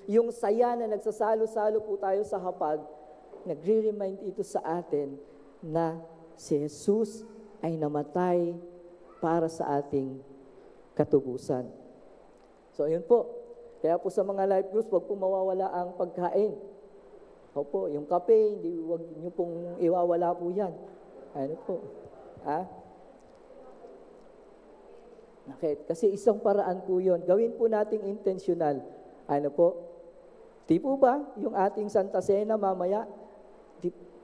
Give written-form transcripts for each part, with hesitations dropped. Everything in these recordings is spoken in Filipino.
yung saya na nagsasalo-salo po tayo sa hapag, nagre-remind ito sa atin na si Jesus ay namatay para sa ating katubusan. So, ayun po. Kaya po sa mga life groups, wag po mawawala ang pagkain. Opo, yung kape, wag niyo pong iwawala po yan. Ano po? Okay. Kasi isang paraan po yun. Gawin po nating intentional. Ano po? Di po ba yung ating Santa Cena mamaya,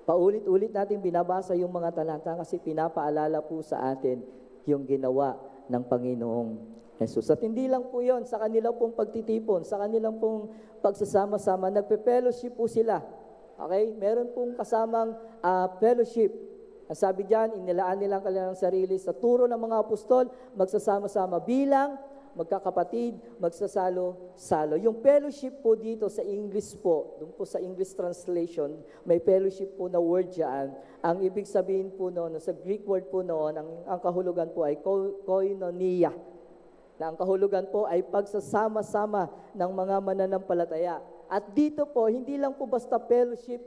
paulit-ulit natin binabasa yung mga talata kasi pinapaalala po sa atin yung ginawa ng Panginoong Jesus. At hindi lang po yun, sa kanilang pong pagtitipon, sa kanilang pong pagsasama-sama, nagpe-fellowship po sila. Okay? Meron pong kasamang fellowship. Ang sabi diyan, inilaan nilang kanilang sarili sa turo ng mga apostol, magsasama-sama bilang magkakapatid, magsasalo-salo. Yung fellowship po dito sa English po, doon po sa English translation, may fellowship po na word diyan. Ang ibig sabihin po noon, sa Greek word po noon, ang kahulugan po ay koinonia. Na ang kahulugan po ay pagsasama-sama ng mga mananampalataya. At dito po, hindi lang po basta fellowship,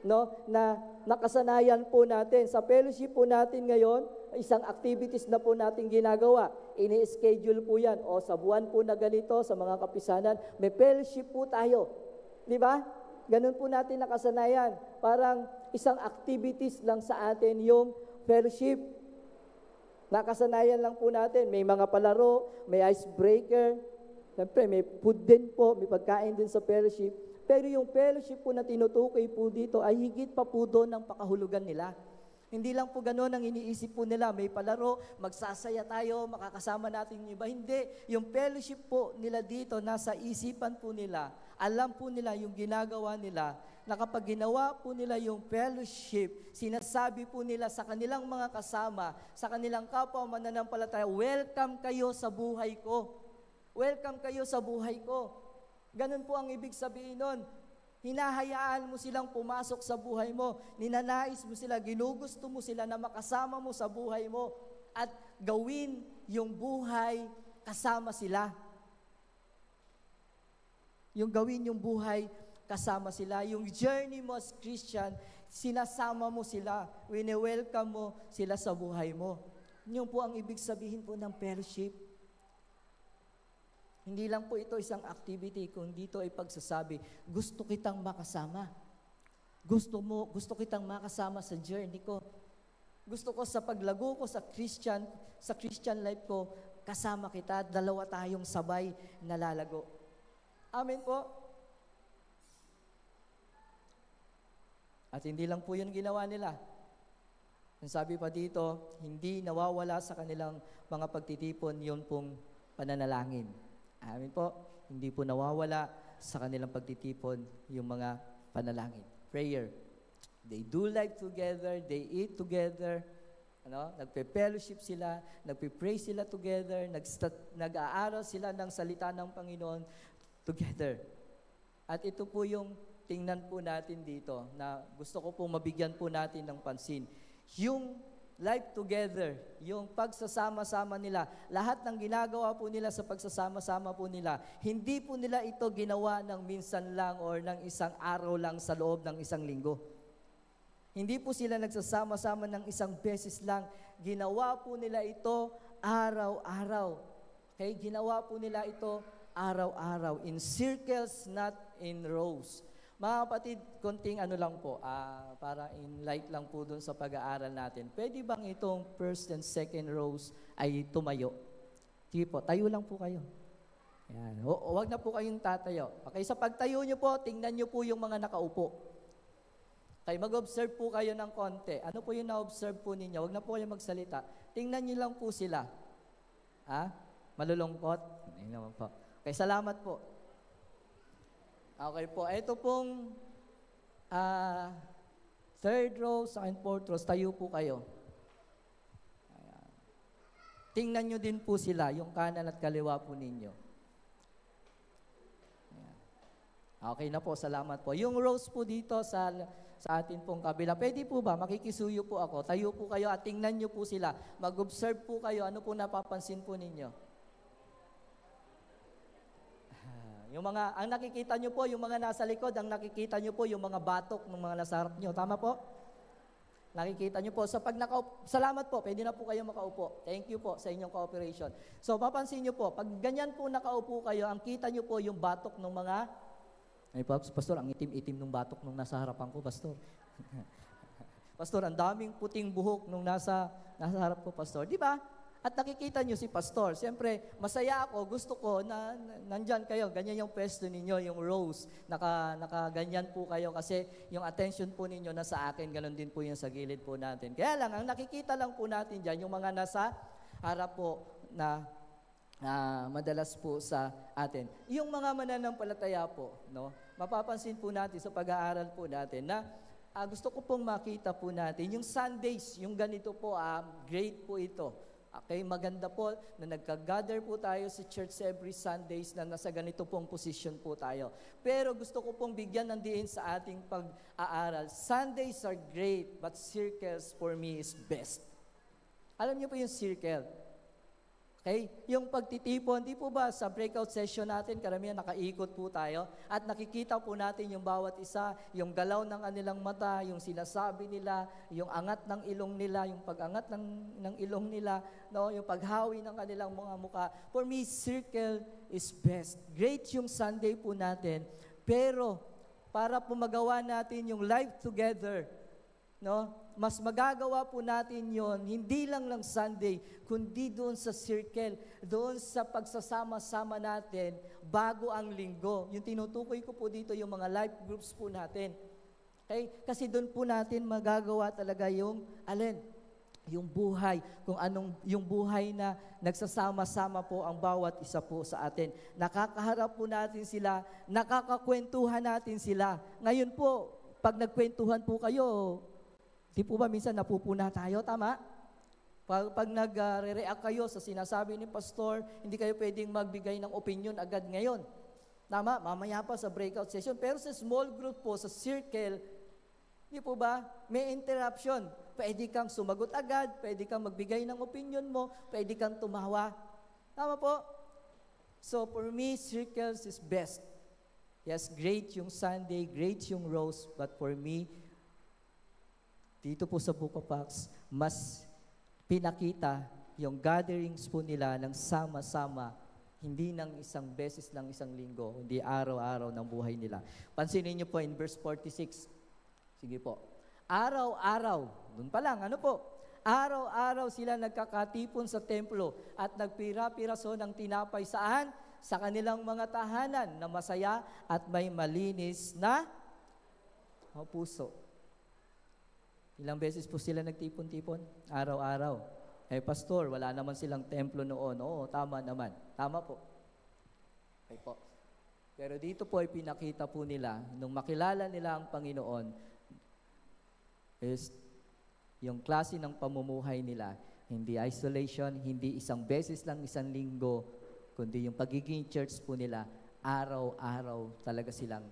no, na nakasanayan po natin. Sa fellowship po natin ngayon, isang activities na po natin ginagawa. Ini-schedule po yan. O sa buwan po na ganito, sa mga kapisanan, may fellowship po tayo. Di ba? Ganun po natin nakasanayan. Parang isang activities lang sa atin yung fellowship. Nakasanayan lang po natin. May mga palaro, may icebreaker. Siyempre, may food din po, may pagkain din sa fellowship. Pero yung fellowship po na tinutukoy po dito ay higit pa po doon ang pakahulugan nila. Hindi lang po gano'n ang iniisip po nila. May palaro, magsasaya tayo, makakasama natin yung iba. Hindi. Yung fellowship po nila dito, nasa isipan po nila. Alam po nila yung ginagawa nila. Na kapag ginawa po nila yung fellowship, sinasabi po nila sa kanilang mga kasama, sa kanilang kapwa mananampalataya, welcome kayo sa buhay ko. Welcome kayo sa buhay ko. Ganun po ang ibig sabihin nun. Hinahayaan mo silang pumasok sa buhay mo. Ninanais mo sila, ginugusto mo sila na makasama mo sa buhay mo at gawin yung buhay kasama sila. Yung gawin yung buhay kasama sila. Yung journey mo as Christian, sinasama mo sila. Wini-welcome mo sila sa buhay mo. Yun po ang ibig sabihin po ng fellowship. Hindi lang po ito isang activity, kundi ito ay pagsasabi, gusto kitang makasama. Gusto kitang makasama sa journey ko. Gusto ko sa paglago ko sa Christian life ko, kasama kita, dalawa tayong sabay na lalago. Amen po. At hindi lang po yun ginawa nila. Ang sabi pa dito, hindi nawawala sa kanilang mga pagtitipon yun pong pananalangin. Amin po, hindi po nawawala sa kanilang pagtitipon yung mga panalangin. Prayer. They do life together, they eat together, nagpe-fellowship sila, nagpe-pray sila together, nag-aaral sila ng salita ng Panginoon together. At ito po yung tingnan po natin dito na gusto ko po mabigyan po natin ng pansin. Yung life together, yung pagsasama-sama nila, lahat ng ginagawa po nila sa pagsasama-sama po nila, hindi po nila ito ginawa ng minsan lang or ng isang araw lang sa loob ng isang linggo. Hindi po sila nagsasama-sama ng isang beses lang. Ginawa po nila ito araw-araw. Okay? Ginawa po nila ito araw-araw. In circles, not in rows. Mga kapatid, konting lang po, para in light lang po dun sa pag-aaral natin. Pwede bang itong first and second rows ay tumayo? Sige po, tayo lang po kayo. Ayan. Huwag na po kayong tatayo. Okay, sa pagtayo nyo po, tingnan nyo po yung mga nakaupo. Okay, mag-observe po kayo ng konti. Ano po yung na-observe po ninyo? Huwag na po kayo magsalita. Tingnan nyo lang po sila. Malulungkot? Ayun naman po. Okay, salamat po. Okay po, ito pong third row, second, fourth row, tayo po kayo. Ayan. Tingnan nyo din po sila, yung kanan at kaliwa po ninyo. Ayan. Okay na po, salamat po. Yung rows po dito sa atin pong kabila, pwede po ba, makikisuyo po ako, tayo po kayo at tingnan nyo po sila. Mag-observe po kayo, ano po napapansin po ninyo? Ang nakikita nyo po, yung mga nasa likod, ang nakikita nyo po, yung mga batok ng mga nasa harap nyo. Tama po? Nakikita nyo po. So pag salamat po, pwede na po kayo makaupo. Thank you po sa inyong cooperation. So papansin nyo po, pag ganyan po nakaupo kayo, ang kita nyo po yung batok ng mga, ay Pastor, ang itim-itim ng batok nung nasa harapan ko, Pastor. Pastor, ang daming puting buhok nung nasa harap ko, Pastor. Di ba? At nakikita nyo si Pastor. Siyempre, masaya ako, gusto ko na nandyan kayo. Ganyan yung pwesto ninyo, yung rows. Nakaganyan po kayo kasi yung attention po ninyo nasa akin, ganun din po yung sa gilid po natin. Kaya lang, ang nakikita lang po natin dyan, yung mga nasa harap po na madalas po sa atin. Yung mga mananampalataya po, no, mapapansin po natin sa pag-aaral po natin na gusto ko pong makita po natin, yung Sundays, yung ganito po, great po ito. Okay, maganda po na nagka-gather po tayo sa church every Sundays na nasa ganito pong position po tayo. Pero gusto ko pong bigyan ng diin sa ating pag-aaral. Sundays are great, but circles for me is best. Alam niyo po yung circle? Okay? Yung pagtitipon, di po ba sa breakout session natin, karamihan nakaikot po tayo at nakikita po natin yung bawat isa, yung galaw ng kanilang mata, yung sinasabi nila, yung angat ng ilong nila, yung pag-angat ng ilong nila, no? Yung paghawi ng kanilang mga muka. For me, circle is best. Great yung Sunday po natin, pero para po magawa natin yung life together, no? Mas magagawa po natin yon hindi lang Sunday, kundi doon sa circle, doon sa pagsasama-sama natin bago ang linggo. Yung tinutukoy ko po dito, yung mga life groups po natin. Okay? Kasi doon po natin magagawa talaga yung yung buhay, kung anong yung buhay na nagsasama-sama po ang bawat isa po sa atin. Nakakaharap po natin sila, nakakakwentuhan natin sila. Ngayon po, pag nagkwentuhan po kayo, di po ba minsan napupuna tayo, tama? Pag nag-react kayo sa sinasabi ni Pastor, hindi kayo pwedeng magbigay ng opinion agad ngayon. Tama? Mamaya pa sa breakout session. Pero sa small group po, sa circle, di po ba, may interruption. Pwede kang sumagot agad, pwede kang magbigay ng opinion mo, pwede kang tumawa. Tama po? So for me, circles is best. Yes, great yung Sunday, great yung roast, but for me, dito po sa Book of Acts, mas pinakita yung gatherings po nila ng sama-sama, hindi ng isang beses lang isang linggo, hindi araw-araw ng buhay nila. Pansinin niyo po in verse 46. Sige po. Araw-araw, dun pa lang, ano po? Araw-araw sila nagkakatipon sa templo at nagpira-piraso ng tinapay saan? Sa kanilang mga tahanan na masaya at may malinis na puso. Ilang beses po sila nagtipon-tipon? Araw-araw. Pastor, wala naman silang templo noon. Oo, tama naman. Tama po. Okay po. Pero dito po ay pinakita po nila, nung makilala nila ang Panginoon, is yung klase ng pamumuhay nila, hindi isolation, hindi isang beses lang isang linggo, kundi yung pagiging church po nila, araw-araw talaga silang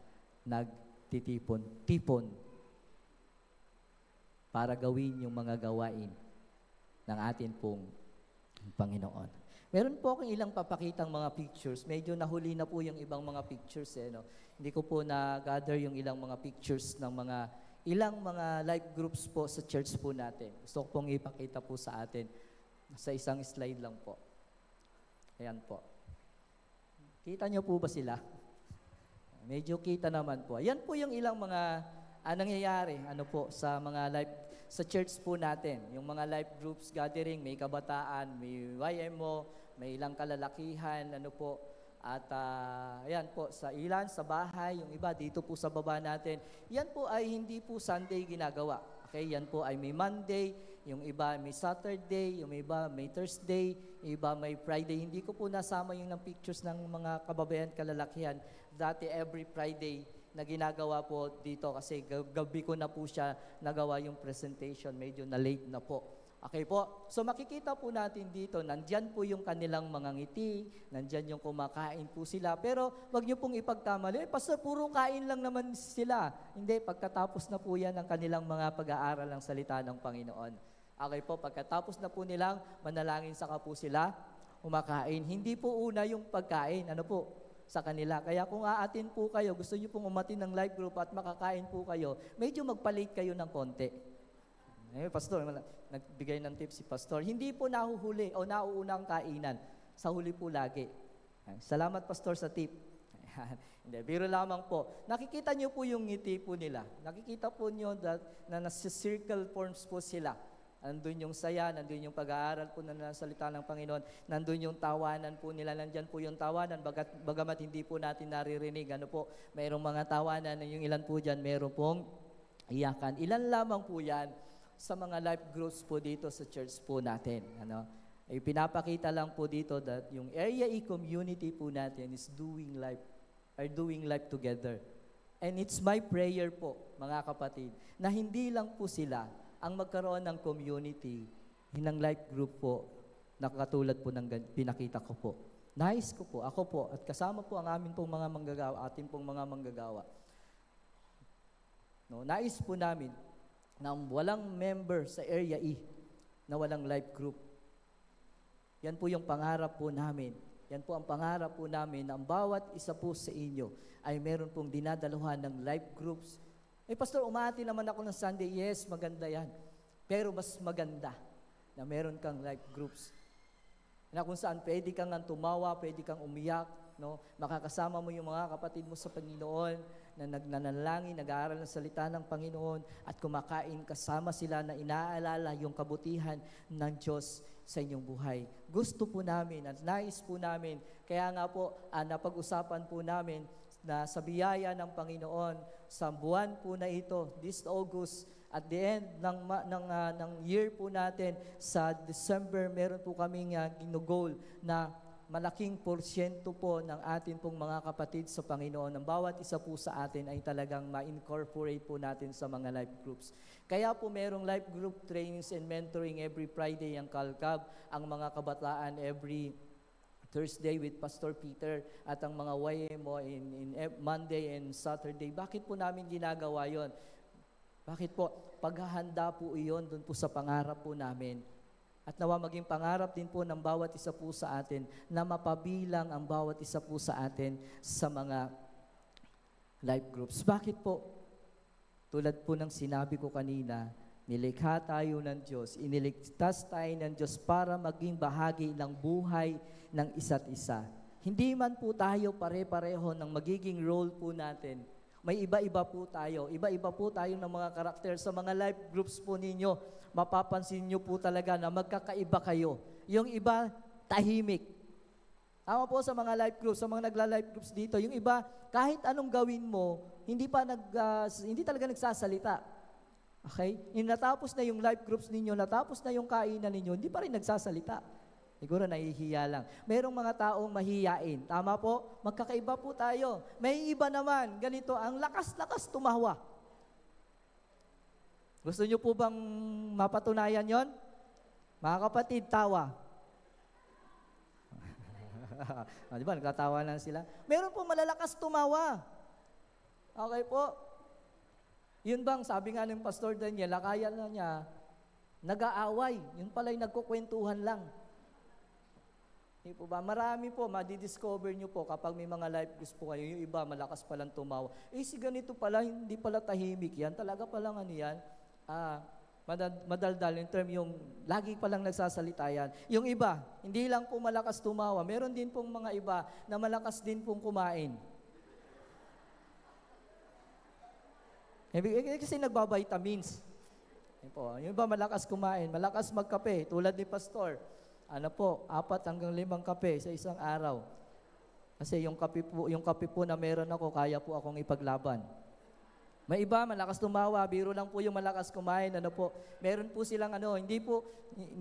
nagtitipon-tipon para gawin yung mga gawain ng atin pong Panginoon. Meron po akong ilang papakitang mga pictures. Medyo nahuli na po yung ibang mga pictures. No? Hindi ko po na-gather yung ilang mga pictures ng ilang mga life groups po sa church po natin. Gusto ko pong ipakita po sa atin sa isang slide lang po. Ayan po. Kita nyo po ba sila? Medyo kita naman po. Ayan po yung ilang mga nangyayari sa mga life sa church po natin, yung mga life groups gathering, may kabataan, may YMO, may ilang kalalakihan, at ayan po, sa ilan, sa bahay, yung iba dito po sa baba natin, yan po ay hindi po Sunday ginagawa. Okay, yan po ay may Monday, yung iba may Saturday, yung iba may Thursday, yung iba may Friday. Hindi ko po nasama yung ng pictures ng mga kababayan kalalakihan. Dati every Friday na ginagawa po dito kasi gabi ko na po siya nagawa yung presentation, medyo na late na po. Okay po? So makikita po natin dito, nandyan po yung kanilang mga ngiti, nandyan yung kumakain po sila, pero wag niyo pong ipagkamali, Pastor, puro kain lang naman sila. Hindi, pagkatapos na po yan ang kanilang mga pag-aaral ng salita ng Panginoon. Okay po, pagkatapos na po nilang manalangin, saka po sila kumakain. Hindi po una yung pagkain, sa kanila. Kaya kung aatin po kayo, gusto niyo pong umatin ng life group at makakain po kayo, medyo magpalit kayo ng konti. Pastor, nagbigay ng tips si Pastor. Hindi po nahuhuli o nauunang kainan. Sa huli po lagi. Salamat, Pastor, sa tip. Hindi, biro lamang po. Nakikita niyo po yung ngiti po nila. Nakikita po niyo na nasa circle forms po sila. Nandun yung saya, nandun yung pag-aaral po na salita ng Panginoon, nandun yung tawanan po nila, nandyan po yung tawanan, bagamat hindi po natin naririnig. Mayroong mga tawanan, yung ilan po dyan, mayroong pong iyakan. Ilan lamang po yan sa mga life groups po dito sa church po natin. Pinapakita lang po dito that yung Area E community po natin is doing life together. And it's my prayer po, mga kapatid, na hindi lang po sila ang magkaroon ng community, ng life group po, na katulad po ng pinakita ko po. Nais ko po, ako po, at kasama po ang amin pong mga manggagawa, ating pong mga manggagawa. Nais po namin na walang member sa Area E na walang life group. Yan po yung pangarap po namin. Yan po ang pangarap po namin na ang bawat isa po sa inyo ay meron pong dinadaluhan ng life groups. Pastor, umati naman ako ng Sunday. Yes, maganda yan. Pero mas maganda na meron kang life groups. Na kung saan pwede kang tumawa, pwede kang umiyak, makakasama mo yung mga kapatid mo sa Panginoon na nagnanalangin, nag-aaral ng salita ng Panginoon at kumakain kasama sila na inaalala yung kabutihan ng Diyos sa inyong buhay. Gusto po namin at nais po namin, kaya nga po napag-usapan po namin na sa biyaya ng Panginoon sa buwan po na ito, this August, at the end ng year po natin sa December, meron po kaming ginugol na malaking porsyento po ng atin pong mga kapatid sa Panginoon. Ang bawat isa po sa atin ay talagang ma-incorporate po natin sa mga life groups. Kaya po merong life group trainings and mentoring every Friday ang Calcab, ang mga kabataan every Thursday with Pastor Peter at ang mga YMO in Monday and Saturday. Bakit po namin ginagawa yon? Bakit po? Paghahanda po iyon dun po sa pangarap po namin. At nawa maging pangarap din po ng bawat isa po sa atin na mapabilang ang bawat isa po sa atin sa mga life groups. Bakit po? Tulad po ng sinabi ko kanina, nilikha tayo ng Diyos, iniligtas tayo ng Diyos para maging bahagi ng buhay ng isa't isa. Hindi man po tayo pare-pareho ng magiging role po natin. May iba-iba po tayo. Iba-iba po tayo ng mga karakter. Sa mga life groups po ninyo, mapapansin nyo po talaga na magkakaiba kayo. Yung iba, tahimik. Tama po sa mga life groups, sa mga nagla-life groups dito. Yung iba, kahit anong gawin mo, hindi talaga nagsasalita. Okay? Yung natapos na yung life groups ninyo, natapos na yung kainan ninyo, hindi pa rin nagsasalita. Siguro nahihiya lang. Merong mga taong mahiyain. Tama po? Magkakaiba po tayo. May iba naman, ganito, ang lakas-lakas tumawa. Gusto nyo po bang mapatunayan yon? Mga kapatid, tawa. Di ba, nagtatawa lang sila. Meron po malalakas tumawa. Okay po? Yun bang, sabi nga ng Pastor Daniel, kaya na niya, nag-aaway. Yun pala'y nagkukwentuhan lang. Hindi po ba? Marami po, madidiscover nyo po kapag may mga life groups po kayo, yung iba malakas palang tumawa. Si ganito pala, hindi pala tahimik yan. Talaga palang ano yan? Madaldal, yung term yung lagi palang nagsasalita yan. Yung iba, hindi lang po malakas tumawa. Meron din pong mga iba na malakas din pong kumain. Kasi nagbabitamins. Yung iba malakas kumain, malakas magkape, tulad ni Pastor. 4 hanggang 5 kape sa isang araw. Kasi yung kape po na meron ako, kaya po akong ipaglaban. May iba, malakas tumawa, biro lang po yung malakas kumain. Meron po silang hindi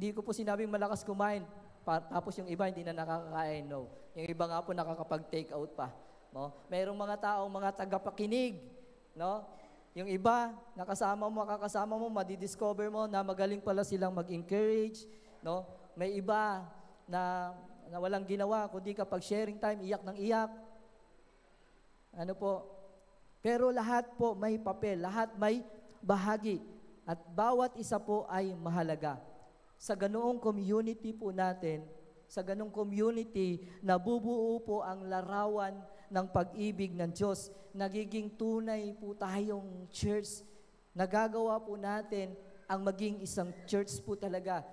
ko po sinabing malakas kumain, tapos yung iba hindi na nakakakain, no. Yung iba nga po nakakapag-take out pa. No? Merong mga taong mga tagapakinig, no? Yung iba, makakasama mo, madidiscover mo na magaling pala silang mag-encourage, no? May iba na walang ginawa, kundi kapag sharing time, iyak ng iyak. Pero lahat po may papel, lahat may bahagi. At bawat isa po ay mahalaga. Sa ganoong community po natin, sa ganoong community, nabubuo po ang larawan ng pag-ibig ng Diyos. Nagiging tunay po tayong church. Nagagawa po natin ang maging isang church po talaga.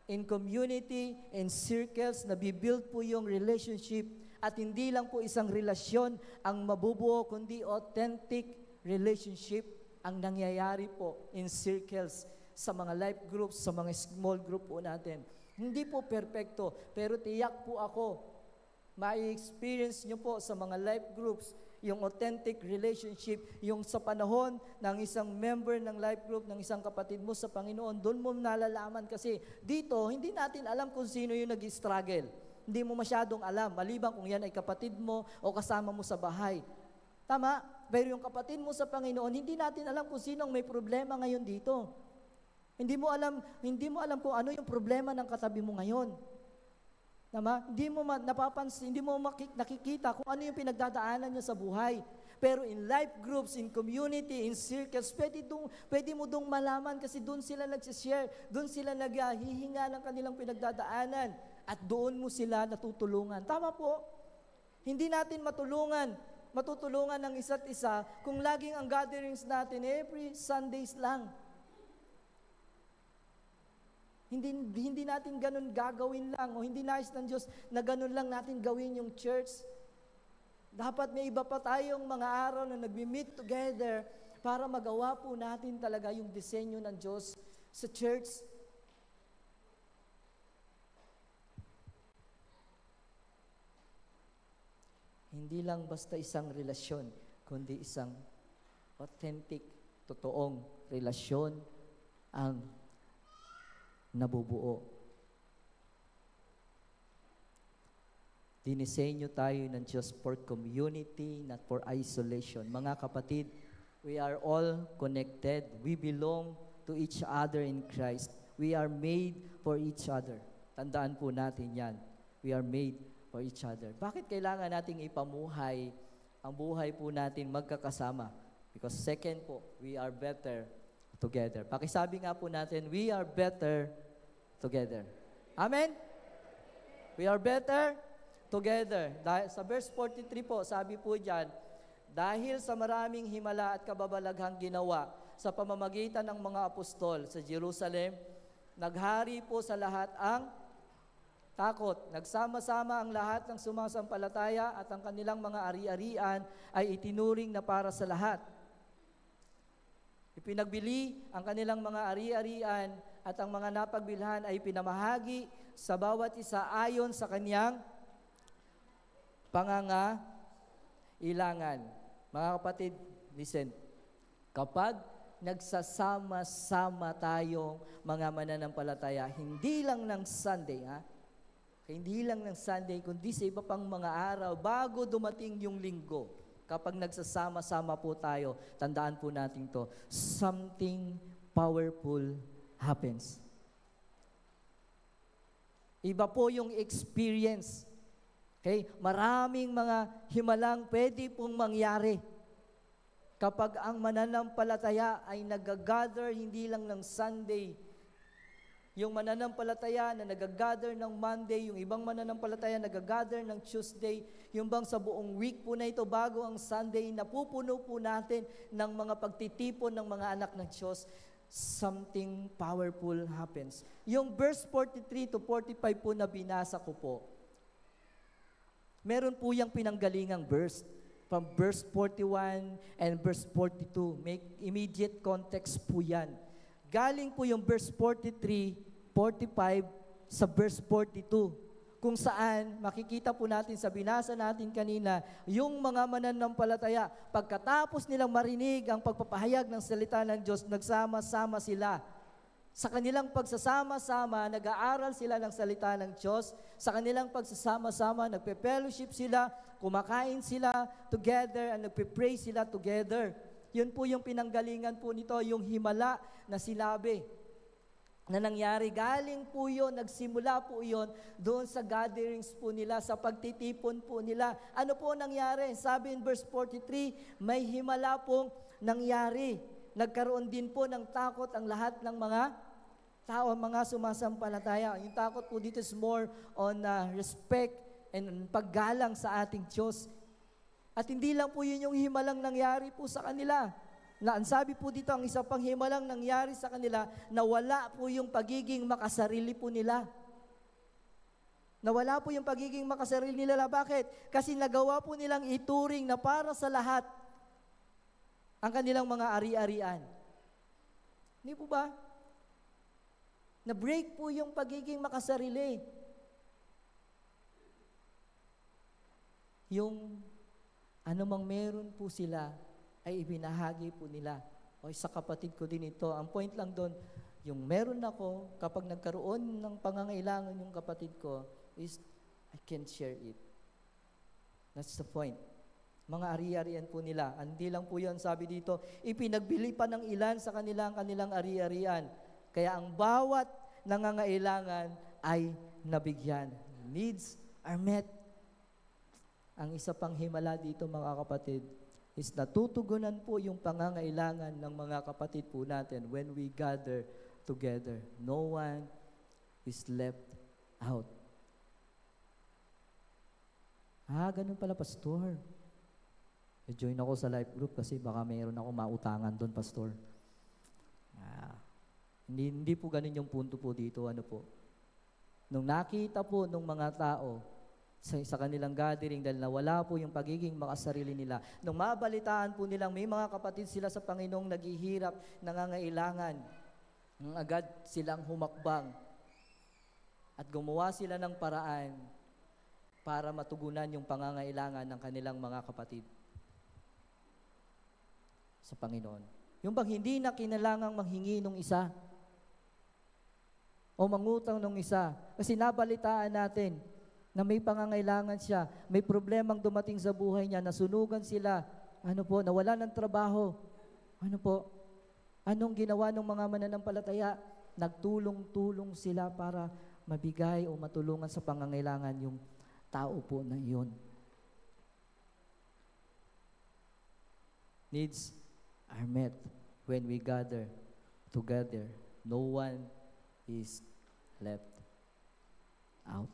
In community, in circles, nabibuild po yung relationship at hindi lang po isang relasyon ang mabubuo, kundi authentic relationship ang nangyayari po in circles, sa mga life groups, sa mga small group po natin. Hindi po perfecto, pero tiyak po ako, ma-experience nyo po sa mga life groups, yung authentic relationship, yung sa panahon ng isang member ng life group, ng isang kapatid mo sa Panginoon, doon mo nalalaman kasi dito, hindi natin alam kung sino yung nag-struggle. Hindi mo masyadong alam, maliban kung yan ay kapatid mo o kasama mo sa bahay. Tama? Pero yung kapatid mo sa Panginoon, hindi natin alam kung sino ang may problema ngayon dito. Hindi mo alam kung ano yung problema ng katabi mo ngayon. Tama? Hindi mo napapansin, hindi mo nakikita kung ano yung pinagdadaanan niya sa buhay. Pero in life groups, in community, in circles, pwede mo dong malaman kasi doon sila nagsishare, doon sila naghihinga ng kanilang pinagdadaanan at doon mo sila natutulungan. Tama po? Hindi natin matutulungan ng isa't isa kung laging ang gatherings natin every Sundays lang. Hindi natin ganun gagawin lang o hindi nais ng Diyos na ganun lang natin gawin yung church. Dapat may iba pa tayong mga araw na nagmi-meet together para magawa po natin talaga yung disenyo ng Diyos sa church. Hindi lang basta isang relasyon, kundi isang authentic, totoong relasyon ang nabubuo. Dinisenyo tayo ng Diyos for community, not for isolation. Mga kapatid, we are all connected. We belong to each other in Christ. We are made for each other. Tandaan po natin yan. We are made for each other. Bakit kailangan nating ipamuhay ang buhay po natin magkakasama? Because second po, we are better together. Pakisabi nga po natin, we are better together. Amen? We are better together. Sa verse 43 po, sabi po dyan, dahil sa maraming himala at kababalaghang ginawa sa pamamagitan ng mga apostol sa Jerusalem, naghari po sa lahat ang takot. Nagsama-sama ang lahat ng sumasampalataya at ang kanilang mga ari-arian ay itinuring na para sa lahat. Ipinagbili ang kanilang mga ari-arian at ang mga napagbilhan ay pinamahagi sa bawat isa ayon sa kanyang pangangailangan. Mga kapatid, listen. Kapag nagsasama-sama tayong mga mananampalataya, hindi lang ng Sunday, hindi lang ng Sunday, kundi sa iba pang mga araw, bago dumating yung linggo, kapag nagsasama-sama po tayo, tandaan po natin to, something powerful happens. Iba po yung experience. Okay? Maraming mga himalang pwede pong mangyari kapag ang mananampalataya ay nag-gather hindi lang ng Sunday. Yung mananampalataya na nag-gather ng Monday, yung ibang mananampalataya nag-gather ng Tuesday, yung bang sa buong week po na ito bago ang Sunday, napupuno po natin ng mga pagtitipon ng mga anak ng Diyos, something powerful happens. Yung verse 43 to 45 po na binasa ko po, meron po yung pinanggalingang verse. From verse 41 and verse 42. Make immediate context po yan. Galing po yung verse 43, 45 sa verse 42. Kung saan, makikita po natin sa binasa natin kanina, yung mga mananampalataya, pagkatapos nilang marinig ang pagpapahayag ng salita ng Diyos, nagsama-sama sila. Sa kanilang pagsasama-sama, nag-aaral sila ng salita ng Diyos. Sa kanilang pagsasama-sama, nagpe-fellowship sila, kumakain sila together, and nagpe-pray sila together. Yun po yung pinanggalingan po nito, yung himala na silabi na nangyari. Galing po yun, nagsimula po yun doon sa gatherings po nila, sa pagtitipon po nila. Ano po nangyari? Sabi in verse 43, may himala pong nangyari. Nagkaroon din po ng takot ang lahat ng mga tao, mga sumasampalataya. Yung takot po dito is more on respect and paggalang sa ating Diyos. At hindi lang po yun yung himalang nangyari po sa kanila. Na ang sabi po dito, ang isa pang himalang nangyari sa kanila, na wala po yung pagiging makasarili po nila. Nawala po yung pagiging makasarili nila. Bakit? Kasi nagawa po nilang ituring na para sa lahat ang kanilang mga ari-arian. Hindi po ba? Na-break po yung pagiging makasarili. Yung anumang meron po sila, ay ibinahagi po nila. O sa kapatid ko din ito, ang point lang doon, yung meron ako, kapag nagkaroon ng pangangailangan yung kapatid ko, is I can't share it. That's the point. Mga ari-arian po nila. Hindi lang po yan, sabi dito, ipinagbili pa ng ilan sa kanilang ari-arian. Kaya ang bawat nangangailangan ay nabigyan. Needs are met. Ang isa pang himala dito, mga kapatid, is natutugunan po yung pangangailangan ng mga kapatid po natin when we gather together. No one is left out. Ganun pala, Pastor. I-join ako sa life group kasi baka mayroon ako mautangan doon, Pastor. Hindi po ganun yung punto po dito. Ano po? Nung nakita po ng mga tao sa kanilang gathering dahil nawala po yung pagiging makasarili nila. Nung mabalitaan po nilang may mga kapatid sila sa Panginoong naghihirap, nangangailangan, agad silang humakbang at gumawa sila ng paraan para matugunan yung pangangailangan ng kanilang mga kapatid sa Panginoon. Yung bang hindi na kinailangang manghingi nung isa o mangutang nung isa kasi nabalitaan natin na may pangangailangan siya, may problemang dumating sa buhay niya, nasunugan sila, nawala ng trabaho. Anong ginawa ng mga mananampalataya? Nagtulong-tulong sila para mabigay o matulungan sa pangangailangan yung tao po na iyon. Needs are met when we gather together. No one is left out.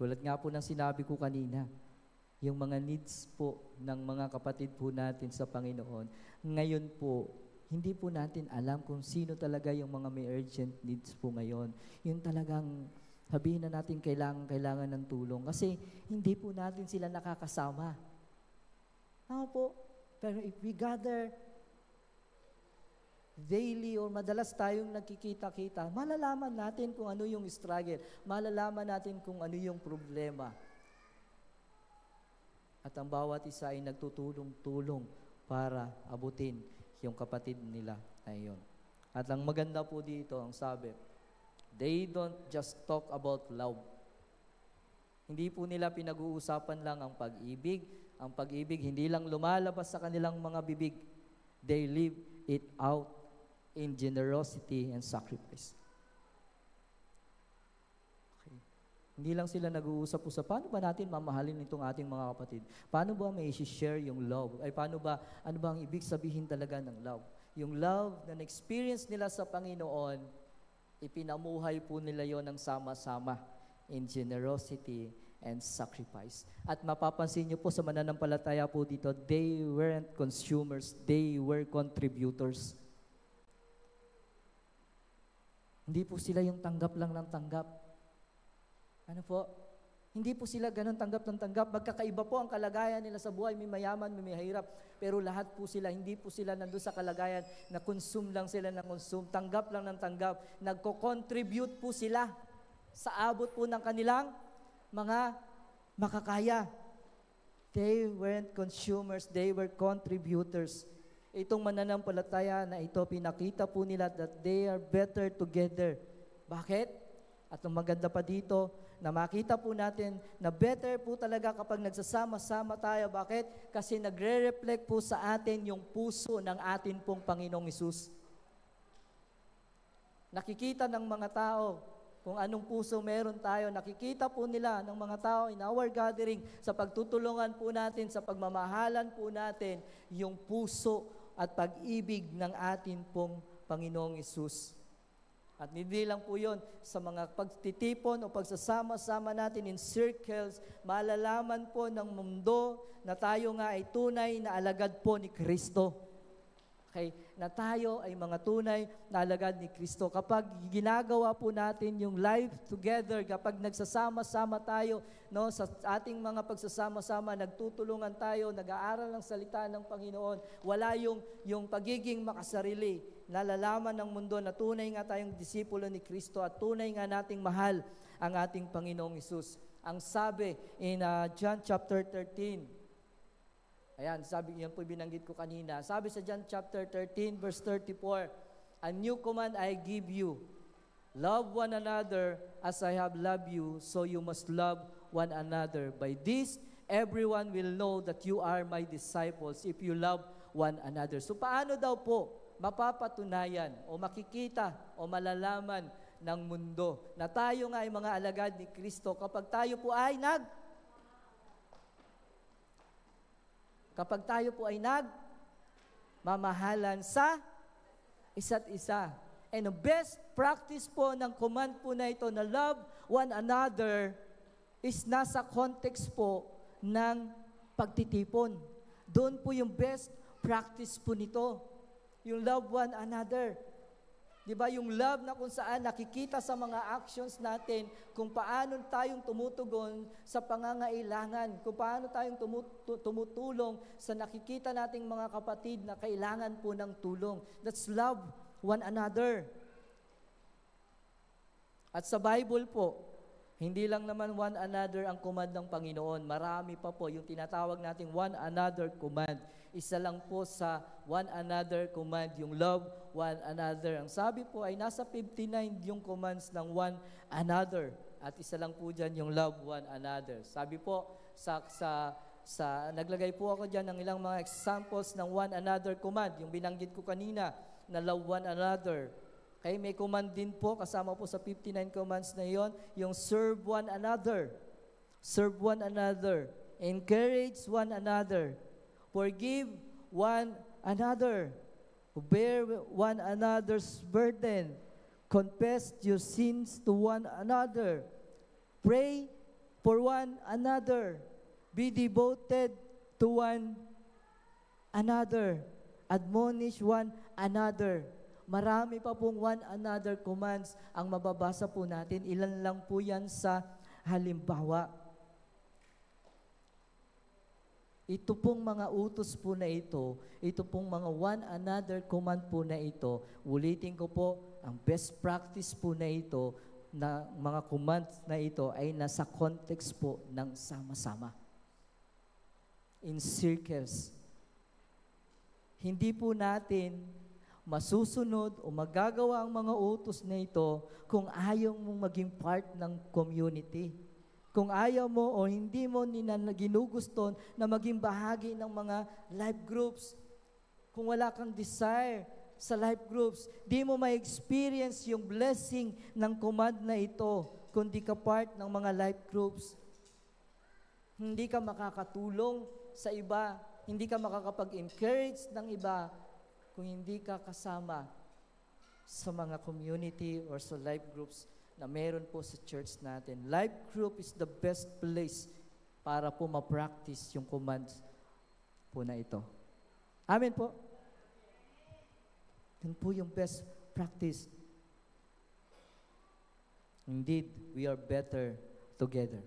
Tulad nga po ng sinabi ko kanina, yung mga needs po ng mga kapatid po natin sa Panginoon, ngayon po, hindi po natin alam kung sino talaga yung mga may urgent needs po ngayon. Yung talagang sabihin na natin kailangan ng tulong kasi hindi po natin sila nakakasama. Po, pero if we gather daily or madalas tayong nagkikita-kita, malalaman natin kung ano yung struggle, malalaman natin kung ano yung problema. At ang bawat isa ay nagtutulong-tulong para abutin yung kapatid nila na iyon. At ang maganda po dito, ang sabi, they don't just talk about love. Hindi po nila pinag-uusapan lang ang pag-ibig. Ang pag-ibig hindi lang lumalabas sa kanilang mga bibig. They live it out in generosity and sacrifice. Okay. Hindi lang sila nag-uusap-usap, paano ba natin mamahalin itong ating mga kapatid? Paano ba may i-share yung love? Ano ba ang ibig sabihin talaga ng love? Yung love na na-experience nila sa Panginoon, ipinamuhay po nila yon ng sama-sama in generosity and sacrifice. At mapapansin niyo po sa mananampalataya po dito, they weren't consumers, they were contributors. Hindi po sila yung tanggap lang ng tanggap. Hindi po sila ganun tanggap ng tanggap. Magkakaiba po ang kalagayan nila sa buhay. May mayaman, may mahirap. Pero lahat po sila, hindi po sila nandun sa kalagayan na consume lang sila ng consume. Tanggap lang ng tanggap. Nagko-contribute po sila sa abot po ng kanilang mga makakaya. They weren't consumers, they were contributors. Itong mananampalataya na ito, pinakita po nila that they are better together. Bakit? At ang maganda pa dito, na makita po natin na better po talaga kapag nagsasama-sama tayo. Bakit? Kasi nagre-reflect po sa atin yung puso ng atin pong Panginoong Hesus. Nakikita ng mga tao kung anong puso meron tayo. Nakikita po nila ng mga tao in our gathering, sa pagtutulungan po natin, sa pagmamahalan po natin, yung puso at pag-ibig ng atin pong Panginoong Hesus. At hindi lang po yun, sa mga pagtitipon o pagsasama-sama natin in circles, malalaman po ng mundo na tayo nga ay tunay na alagad po ni Kristo. Okay, na tayo ay mga tunay na alagad ni Kristo. Kapag ginagawa po natin yung life together, kapag nagsasama-sama tayo, no, sa ating mga pagsasama-sama, nagtutulungan tayo, nag-aaral ng salita ng Panginoon, wala yung pagiging makasarili. Nalalaman ng mundo na tunay nga tayong disipulo ni Kristo at tunay nga nating mahal ang ating Panginoong Hesus. Ang sabi in John chapter 13, ayan, sabi, yan po binanggit ko kanina. Sabi sa John chapter 13, verse 34, "A new command I give you, love one another as I have loved you, so you must love one another. By this, everyone will know that you are my disciples if you love one another." So paano daw po mapapatunayan o makikita o malalaman ng mundo na tayo nga ay mga alagad ni Kristo kapag tayo po ay nagmamahalan sa isa't isa. And the best practice po ng command po na ito na love one another is nasa context po ng pagtitipon. Doon po yung best practice po nito. Yung love one another. Diba, yung love na kung saan nakikita sa mga actions natin kung paano tayong tumutugon sa pangangailangan, kung paano tayong tumutulong sa nakikita nating mga kapatid na kailangan po ng tulong. That's love one another. At sa Bible po, hindi lang naman one another ang command ng Panginoon. Marami pa po yung tinatawag nating one another command. Isa lang po sa one another command, yung love one another. Ang sabi po ay nasa 59 yung commands ng one another. At isa lang po dyan yung love one another. Sabi po, naglagay po ako dyan ng ilang mga examples ng one another command. Yung binanggit ko kanina na love one another. Okay, may command din po, kasama po sa 59 commands na yon, yung serve one another. Serve one another. Encourage one another. Forgive one another. Bear one another's burden. Confess your sins to one another. Pray for one another. Be devoted to one another. Admonish one another. Marami pa pong one another commands ang mababasa po natin. Ilan lang po yan sa halimbawa. Ito pong mga utos po na ito pong mga one another command po na ito, ulitin ko po, ang best practice po na ito, na mga commands na ito ay nasa context po ng sama-sama. In circles. Hindi po natin masusunod o magagawa ang mga utos na ito kung ayaw mong maging part ng community. Kung ayaw mo o hindi mo ginuguston na maging bahagi ng mga life groups. Kung wala kang desire sa life groups, di mo ma-experience yung blessing ng command na ito kung di ka part ng mga life groups. Hindi ka makakatulong sa iba, hindi ka makakapag-encourage ng iba kung hindi ka kasama sa mga community or sa life groups na meron po sa church natin. Life group is the best place para po ma-practice yung commands po na ito. Amen po? Yun po yung best practice. Indeed, we are better together.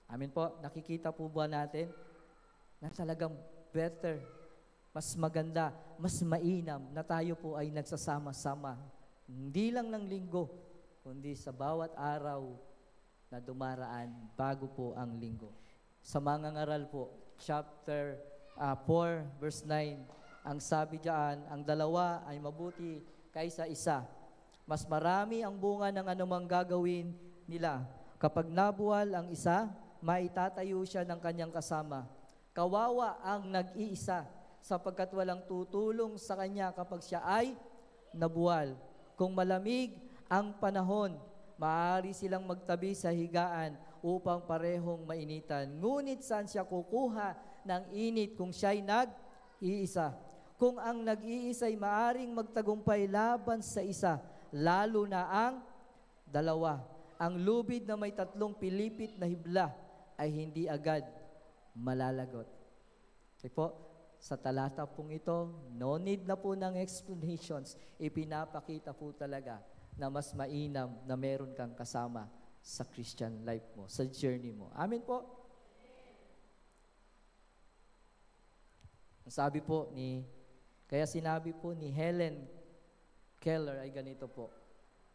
Amen po? Nakikita po ba natin na talagang better, mas maganda, mas mainam na tayo po ay nagsasama-sama. Hindi lang ng linggo, kundi sa bawat araw na dumaraan bago po ang linggo. Sa mga ngaral po, chapter 4, verse 9, ang sabi diyan, ang dalawa ay mabuti kaysa isa. Mas marami ang bunga ng anumang gagawin nila. Kapag nabuwal ang isa, maitatayo siya ng kanyang kasama. Kawawa ang nag-iisa, sapagkat walang tutulong sa kanya kapag siya ay nabuwal. Kung malamig ang panahon, maaari silang magtabi sa higaan upang parehong mainitan. Ngunit saan siya kukuha ng init kung siya'y nag-iisa? Kung ang nag-iisa ay maaring magtagumpay laban sa isa, lalo na ang dalawa. Ang lubid na may 3 pilipit na hibla ay hindi agad malalagot. Okay po, sa talata pong ito, no need na po ng explanations. Ipinapakita po talaga na mas mainam na meron kang kasama sa Christian life mo, sa journey mo. Amen po? Sabi po kaya sinabi po ni Helen Keller ay ganito po,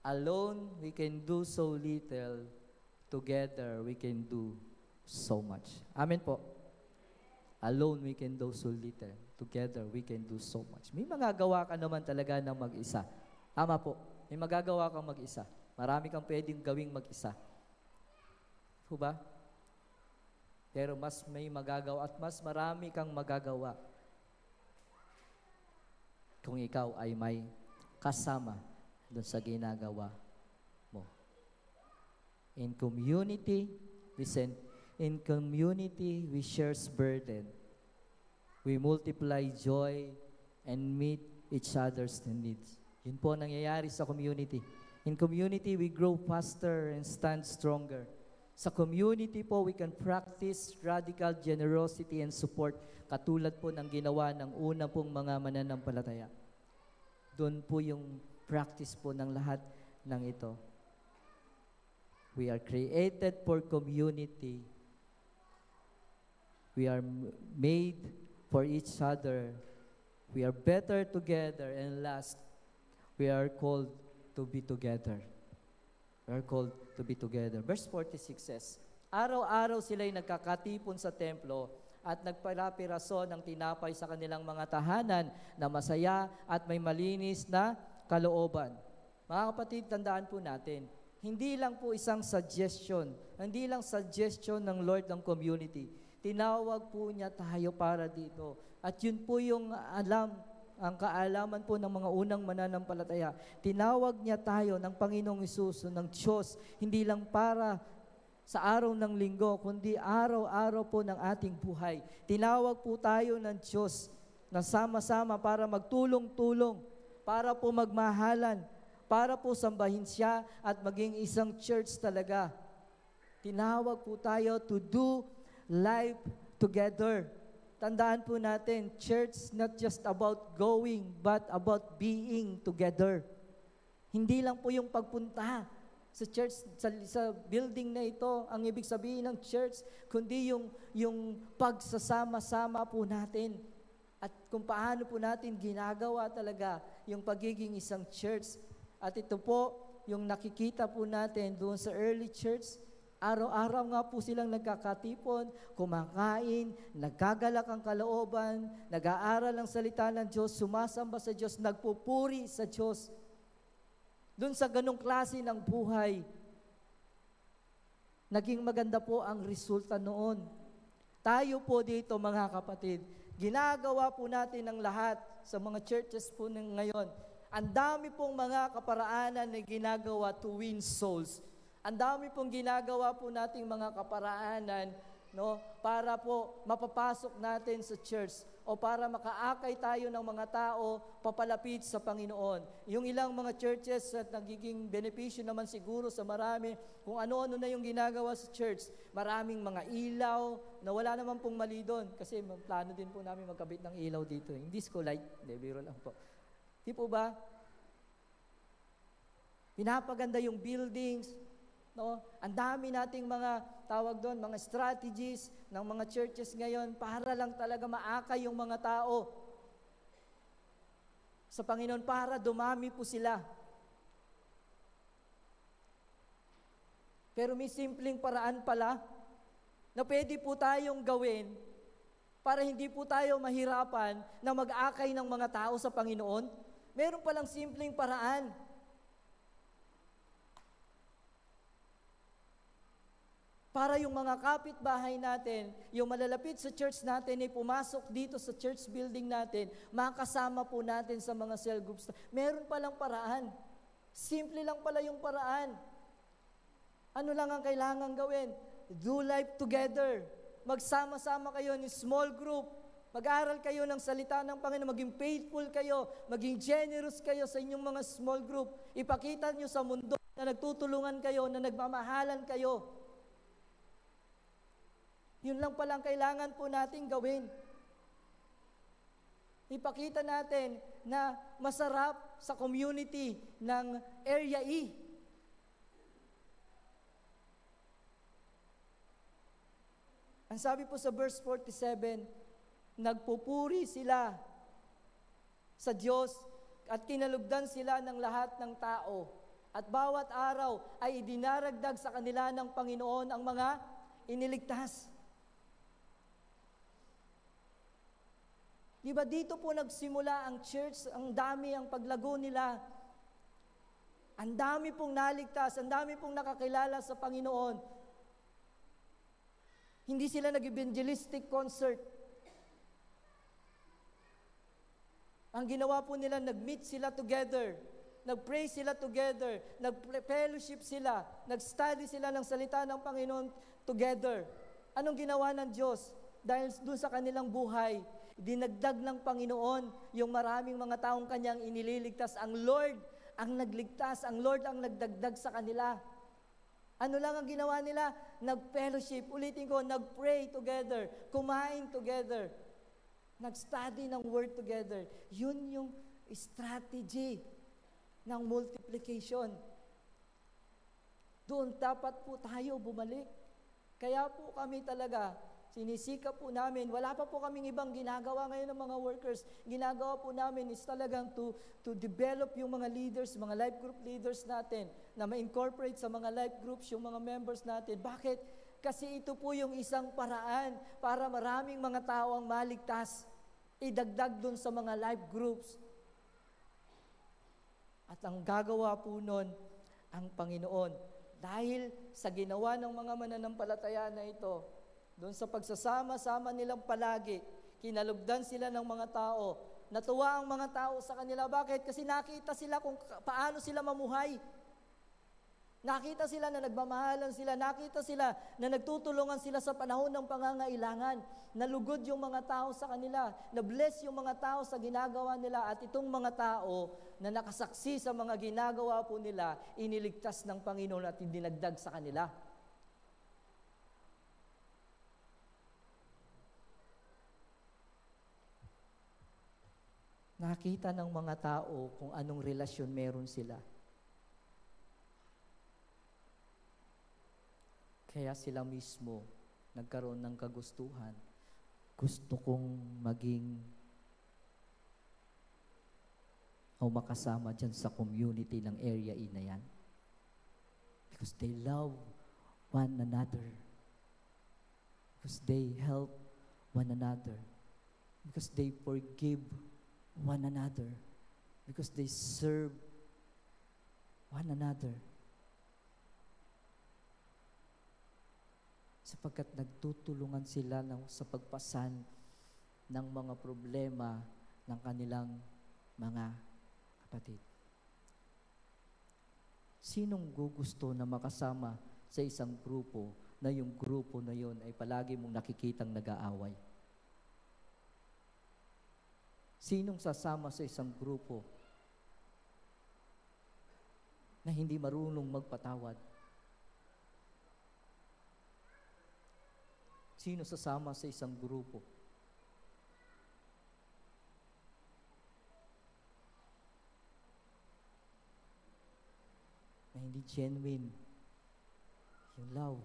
alone we can do so little, together we can do so much. Amen po? Alone we can do so little, together we can do so much. May magagawa ka naman talaga ng mag-isa. Tama po, may magagawa kang mag-isa. Marami kang pwedeng gawing mag-isa. Po ba? Pero mas may magagawa at mas marami kang magagawa kung ikaw ay may kasama doon sa ginagawa mo. In community, listen, in community, we share burden. We multiply joy and meet each other's needs. Yun po ang nangyayari sa community. In community, we grow faster and stand stronger. Sa community po, we can practice radical generosity and support katulad po ng ginawa ng una pong mga mananampalataya. Doon po yung practice po ng lahat ng ito. We are created for community. We are made for each other. We are better together. And last, we are called to be together. We are called to be together. Verse 46 says, araw-araw sila'y nagkakatipon sa templo at nagparapiraso ng tinapay sa kanilang mga tahanan na masaya at may malinis na kalooban. Mga kapatid, tandaan po natin, hindi lang po isang suggestion, hindi lang suggestion ng Lord ng community. Tinawag po niya tayo para dito. At yun po yung ang kaalaman po ng mga unang mananampalataya. Tinawag niya tayo ng Panginoong Hesus, ng Diyos, hindi lang para sa araw ng linggo, kundi araw-araw po ng ating buhay. Tinawag po tayo ng Diyos na sama-sama para magtulong-tulong, para po magmahalan, para po sambahin siya at maging isang church talaga. Tinawag po tayo to do life together. Tandaan po natin, church not just about going, but about being together. Hindi lang po yung pagpunta sa church, sa building na ito, ang ibig sabihin ng church, kundi yung pagsasama-sama po natin. At kung paano po natin ginagawa talaga yung pagiging isang church. At ito po, yung nakikita po natin doon sa early church, araw-araw nga po silang nagkakatipon, kumakain, nagkagalak ang kalooban, nag-aaral ang salita ng Diyos, sumasamba sa Diyos, nagpupuri sa Diyos. Doon sa ganong klase ng buhay, naging maganda po ang resulta noon. Tayo po dito mga kapatid, ginagawa po natin ang lahat sa mga churches po ng ngayon. Ang dami pong mga kaparaanan na ginagawa to win souls. Ang dami pong ginagawa po nating mga kaparaanan, no, para po mapapasok natin sa church o para makaakay tayo ng mga tao papalapit sa Panginoon. Yung ilang mga churches at nagiging benepisyo naman siguro sa marami, kung ano-ano na yung ginagawa sa church. Maraming mga ilaw na wala naman pong mali doon kasi plano din po namin magkabit ng ilaw dito. Yung disco light, hindi, biro lang po. Di po ba? Pinapaganda yung buildings, no? Ang dami nating mga tawag doon, mga strategies ng mga churches ngayon para lang talaga maakay yung mga tao sa Panginoon, para dumami po sila. Pero may simpleng paraan pala na pwede po tayong gawin para hindi po tayo mahirapan na mag-akay ng mga tao sa Panginoon. Meron palang simpleng paraan. Para yung mga kapitbahay natin, yung malalapit sa church natin, ay pumasok dito sa church building natin, makasama po natin sa mga cell groups. Meron palang paraan. Simple lang pala yung paraan. Ano lang ang kailangan gawin? Do life together. Magsama-sama kayo ni small group. Mag-aral kayo ng salita ng Panginoon, maging faithful kayo, maging generous kayo sa inyong mga small group. Ipakita nyo sa mundo na nagtutulungan kayo, na nagmamahalan kayo. Yun lang palang kailangan po nating gawin. Ipakita natin na masarap sa community ng Area E. Ang sabi po sa verse 47, nagpupuri sila sa Diyos at kinalugdan sila ng lahat ng tao. At bawat araw ay idinaragdag sa kanila ng Panginoon ang mga iniligtas. Di ba dito po nagsimula ang church, ang dami ang paglago nila. Ang dami pong naligtas, ang dami pong nakakilala sa Panginoon. Hindi sila nag-evangelistic concert. Ang ginawa po nila, nag-meet sila together, nag-pray sila together, nag-fellowship sila, nag-study sila ng salita ng Panginoon together. Anong ginawa ng Diyos? Dahil doon sa kanilang buhay, dinagdag ng Panginoon yung maraming mga taong kanyang inililigtas. Ang Lord ang nagligtas, ang Lord ang nagdagdag sa kanila. Ano lang ang ginawa nila? Nag-fellowship, ulitin ko, nag-pray together, kumain together, nag-study ng word together. Yun yung strategy ng multiplication. Doon dapat po tayo bumalik. Kaya po kami talaga, sinisikap po namin, wala pa po kaming ibang ginagawa ngayon ng mga workers. Ginagawa po namin is talagang to develop yung mga leaders, mga life group leaders natin, na ma-incorporate sa mga life groups yung mga members natin. Bakit? Kasi ito po yung isang paraan para maraming mga tao ang maligtas. Idagdag dun sa mga life groups. At ang gagawa po nun, ang Panginoon. Dahil sa ginawa ng mga mananampalataya na ito, doon sa pagsasama-sama nilang palagi, kinalugdan sila ng mga tao. Natuwa ang mga tao sa kanila. Bakit? Kasi nakita sila kung paano sila mamuhay. Nakita sila na nagmamahalan sila. Nakita sila na nagtutulungan sila sa panahon ng pangangailangan. Nalugod yung mga tao sa kanila. Na-bless yung mga tao sa ginagawa nila. At itong mga tao na nakasaksi sa mga ginagawa po nila, iniligtas ng Panginoon at dinagdag sa kanila. Nakita ng mga tao kung anong relasyon meron sila. Kaya sila mismo nagkaroon ng kagustuhan. Gusto kong maging o makasama dyan sa community ng area na yan. Because they love one another. Because they help one another. Because they forgive one another, because they serve one another. Sapagkat nagtutulungan sila sa pagpasan ng mga problema ng kanilang mga kapatid. Sinong gugusto na makasama sa isang grupo na yung grupo na yun ay palagi mong nakikitang nag-aaway? Sinong sasama sa isang grupo na hindi marunong magpatawad? Sino sasama sa isang grupo na hindi genuine yung love?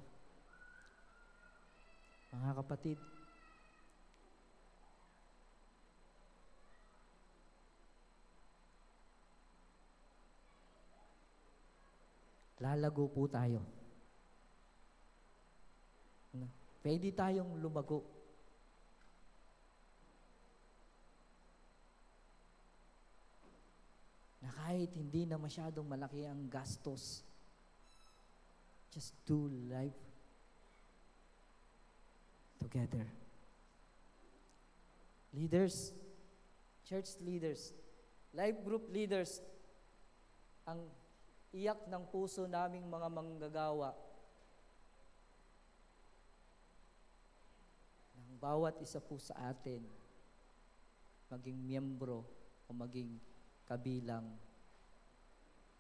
Mga kapatid, lalago po tayo. Pwede tayong lumago. Na kahit hindi na masyadong malaki ang gastos, just do life together. Leaders, church leaders, life group leaders, ang iyak ng puso naming mga manggagawa ng bawat isa po sa atin maging miyembro o maging kabilang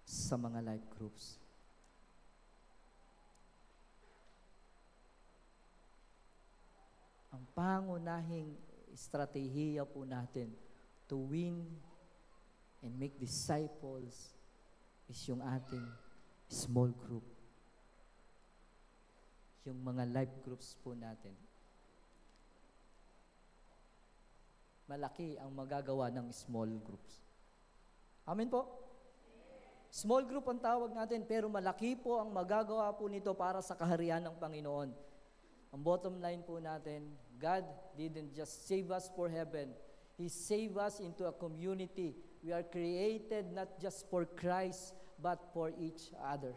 sa mga life groups. Ang pangunahing estratehiya po natin to win and make disciples is yung ating small group. Yung mga life groups po natin. Malaki ang magagawa ng small groups. Amen po? Small group ang tawag natin, pero malaki po ang magagawa po nito para sa kaharian ng Panginoon. Ang bottom line po natin, God didn't just save us for heaven. He saved us into a community. We are created not just for Christ, but for each other.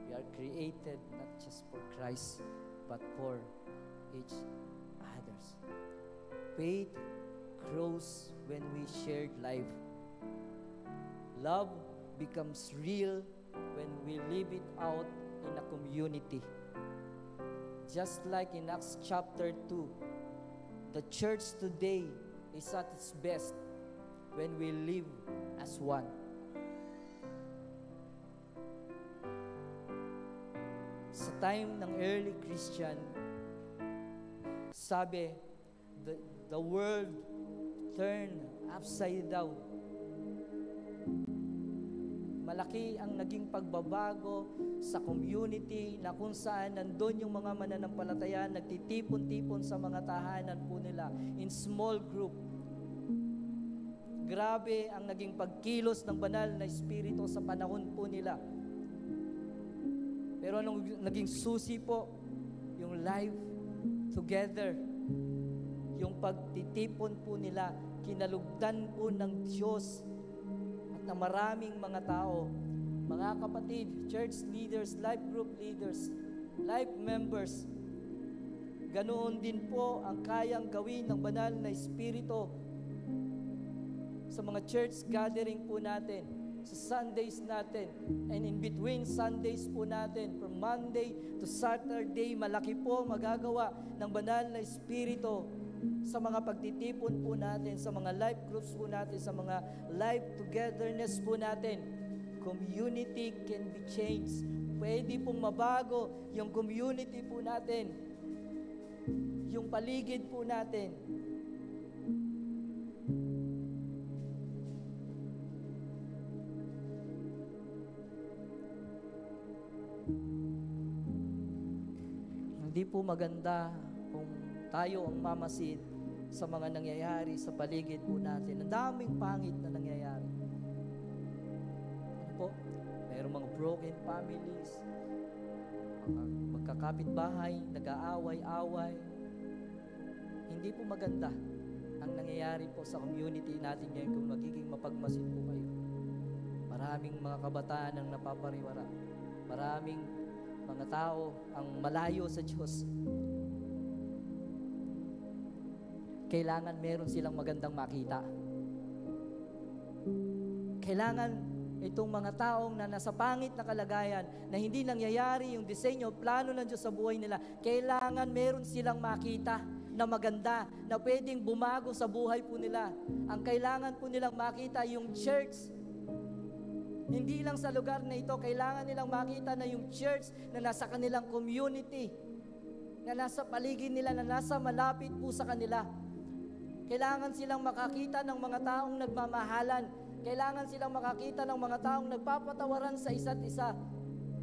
We are created not just for Christ, but for each others. Faith grows when we share life. Love becomes real when we live it out in a community. Just like in Acts chapter 2, the church today is at its best when we live as one. Sa time ng early Christian, sabi, the world turned upside down. Malaki ang naging pagbabago sa community na kung saan nandun yung mga mananampalataya, nagtitipon-tipon sa mga tahanan po nila in small group. Grabe ang naging pagkilos ng banal na espiritu sa panahon po nila. Pero anong naging susi po? Yung life together. Yung pagtitipon po nila, kinalugdan po ng Diyos at ng maraming mga tao. Mga kapatid, church leaders, life group leaders, life members, ganoon din po ang kayang gawin ng banal na espiritu sa mga church gathering po natin, sa Sundays natin, and in between Sundays po natin, from Monday to Saturday, malaki po magagawa ng banal na espiritu sa mga pagtitipon po natin, sa mga life groups po natin, sa mga life togetherness po natin. Community can be changed. Pwede pong mabago yung community po natin, yung paligid po natin. Hindi po maganda kung tayo ang mamasid sa mga nangyayari sa paligid po natin. Ang daming pangit na nangyayari. Ano po? Mayroong mga broken families, mga magkakapitbahay, nag-aaway-away. Hindi po maganda ang nangyayari po sa community natin ngayon kung magiging mapagmasid po kayo. Maraming mga kabataan ang napapariwara. Maraming mga tao ang malayo sa Diyos. Kailangan meron silang magandang makita. Kailangan itong mga taong na nasa pangit na kalagayan, na hindi nangyayari yung disenyo, plano ng Diyos sa buhay nila, kailangan meron silang makita na maganda, na pwedeng bumago sa buhay po nila. Ang kailangan po nilang makita yung church. Hindi lang sa lugar na ito, kailangan nilang makita na yung church na nasa kanilang community, na nasa paligid nila, na nasa malapit po sa kanila. Kailangan silang makakita ng mga taong nagmamahalan. Kailangan silang makakita ng mga taong nagpapatawaran sa isa't isa.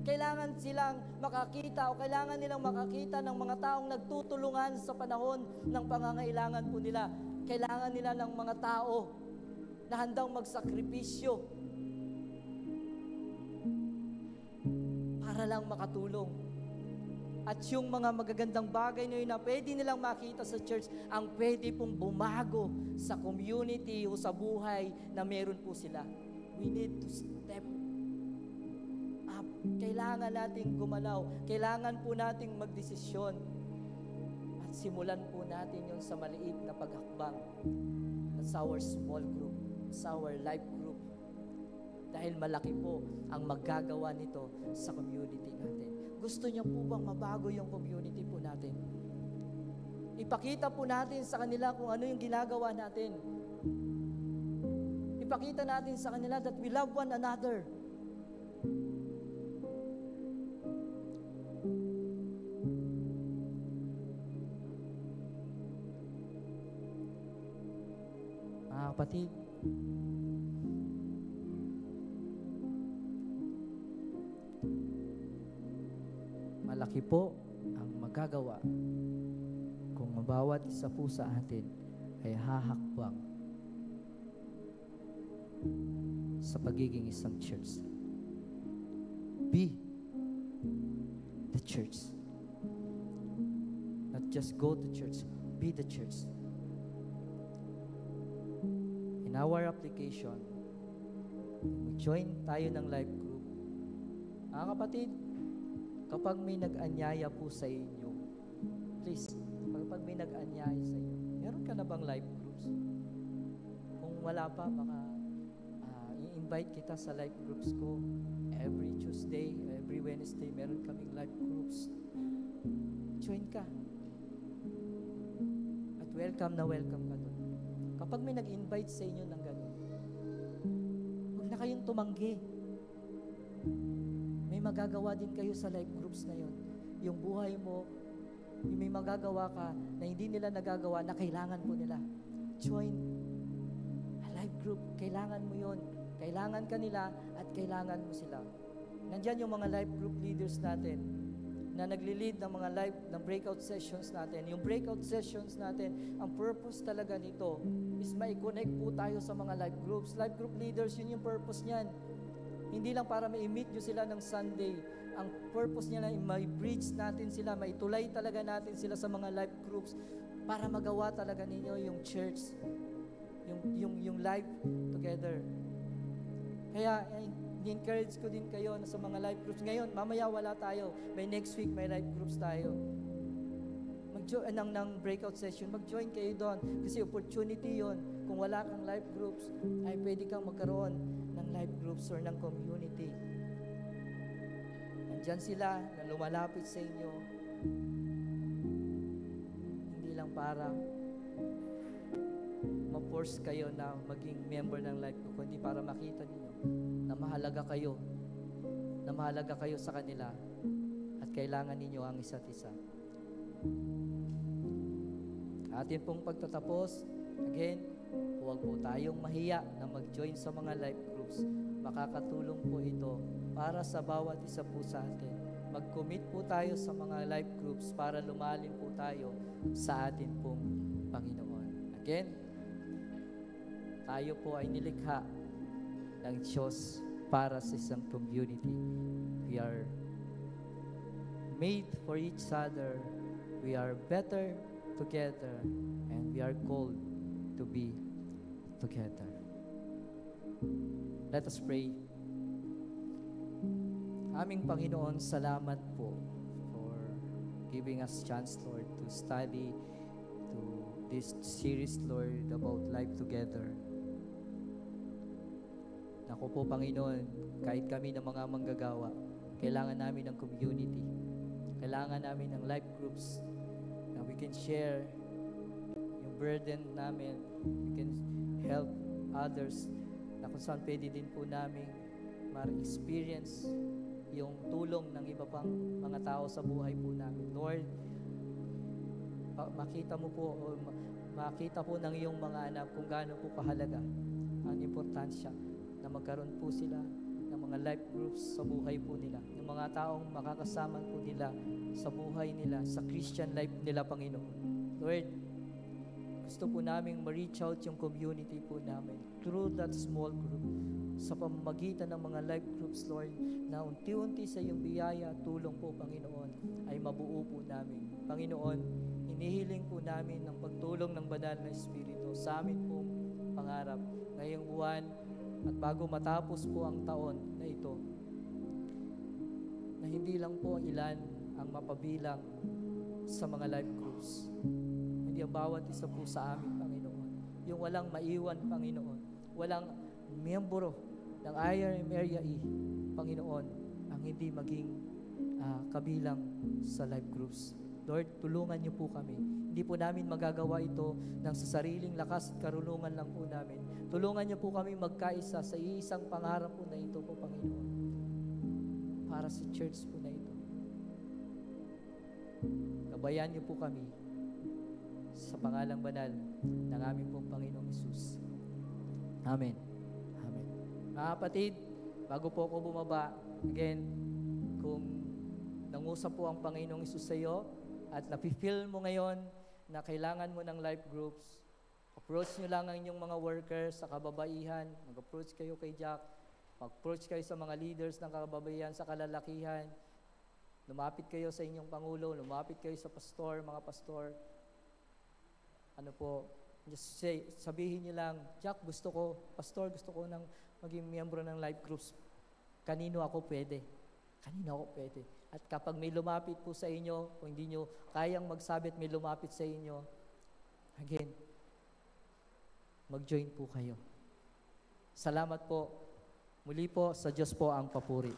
Kailangan silang makakita o kailangan nilang makakita ng mga taong nagtutulungan sa panahon ng pangangailangan po nila. Kailangan nila ng mga tao na handang magsakripisyo para lang makatulong. At yung mga magagandang bagay na yun na pwede nilang makita sa church, ang pwede pong bumago sa community o sa buhay na meron po sila. We need to step up. Kailangan nating gumalaw. Kailangan po nating magdesisyon. At simulan po natin yun sa maliit na paghakbang. That's our small group. That's our life group. Dahil malaki po ang magagawa nito sa community natin. Gusto niyo po bang mabago yung community po natin? Ipakita po natin sa kanila kung ano yung ginagawa natin. Ipakita natin sa kanila that we love one another. Mga kapatid, malaki po ang magagawa kung bawat isa po sa atin ay hahakbang sa pagiging isang church. Be the church. Not just go to church, be the church. In our application, mag-join tayo ng life group. Mga kapatid, kapag may nag-anyaya po sa inyo, please, kapag may nag-anyaya sa inyo, meron ka na bang life groups? Kung wala pa, baka i-invite kita sa life groups ko. Every Tuesday, every Wednesday, meron kaming life groups. Join ka. At welcome na welcome ka doon. Kapag may nag-invite sa inyo ng gano'n, huwag na kayong tumanggi. May magagawa din kayo sa life groups na yun. Yung buhay mo, may magagawa ka na hindi nila nagagawa na kailangan po nila. Join a life group. Kailangan mo yun. Kailangan ka nila at kailangan mo sila. Nandyan yung mga life group leaders natin na nagli-lead ng mga live ng breakout sessions natin. Yung breakout sessions natin, ang purpose talaga nito is mai-connect po tayo sa mga life groups. Life group leaders, yun yung purpose niyan. Hindi lang para ma-meet nyo sila ng Sunday. Ang purpose niya na mai-bridge natin sila, maitulay talaga natin sila sa mga life groups para magawa talaga ninyo yung church, yung life together. Kaya, i-encourage ko din kayo na sa mga life groups. Ngayon, mamaya wala tayo. By next week, may life groups tayo. Mag-join ng breakout session, mag-join kayo doon. Kasi opportunity yon. Kung wala kang life groups, ay pwede kang magkaroon ng life groups or ng community. Nandyan sila na lumalapit sa inyo. Hindi lang para ma-force kayo na maging member ng life group, kundi para makita ninyo na mahalaga kayo sa kanila at kailangan ninyo ang isa't isa. Atin pong pagtatapos, again, huwag po tayong mahiya na mag-join sa mga life groups. Makakatulong po ito para sa bawat isa po sa atin. Mag-commit po tayo sa mga life groups para lumalim po tayo sa atin pong Panginoon. Again, tayo po ay nilikha ng Diyos para sa isang community. We are made for each other. We are better together. And we are called to be together. Let us pray. Aming Panginoon, salamat po for giving us chance, Lord, to study to this series, Lord, about life together. Ako po, Panginoon, kahit kami ng mga manggagawa, kailangan namin ng community. Kailangan namin ng life groups na we can share yung burden namin. We can help others na kung saan pwede din po namin ma-experience yung tulong ng iba pang mga tao sa buhay po namin. Lord, makita mo po, o makita po ng iyong mga anak kung gaano po kahalaga ang importansya na magkaroon po sila ng mga life groups sa buhay po nila. Yung mga taong makakasama po nila sa buhay nila, sa Christian life nila, Panginoon. Lord, gusto po namin ma-reach out yung community po namin through that small group. Sa pamamagitan ng mga life groups, Lord, na unti-unti sa iyong biyaya, tulong po, Panginoon, ay mabuo po namin. Panginoon, hinihiling po namin ng pagtulong ng Banal na Espiritu sa amin pong pangarap ngayong buwan. At bago matapos po ang taon na ito, na hindi lang po ilan ang mapabilang sa mga life groups. Hindi ang bawat isa po sa amin, Panginoon. Yung walang maiwan, Panginoon. Walang miyembro ng IRM Area E, Panginoon, ang hindi maging kabilang sa life groups. Lord, tulungan niyo po kami. Hindi po namin magagawa ito ng sa sariling lakas at karunungan lang po namin. Tulungan niyo po kami magkaisa sa isang pangarap po na ito po, Panginoon. Para sa church po na ito. Gabayan niyo po kami sa pangalang banal ng aming pong Panginoong Hesus. Amen. Amen. Mga kapatid, bago po ako bumaba, again, kung nangusap po ang Panginoong Hesus sa iyo at napifeel mo ngayon na kailangan mo ng life groups, approach nyo lang ang inyong mga workers sa kababaihan, mag-approach kayo kay Jack, mag-approach kayo sa mga leaders ng kababaihan sa kalalakihan, lumapit kayo sa inyong Pangulo, lumapit kayo sa pastor, mga pastor. Ano po, just say, sabihin nyo lang, Jack, gusto ko, pastor, gusto ko nang maging miyembro ng life groups. Kanino ako pwede? Kanino ako pwede? At kapag may lumapit po sa inyo, kung hindi nyo kayang magsabit, may lumapit sa inyo, again, mag-join po kayo. Salamat po. Muli po, sa Diyos po ang papuri.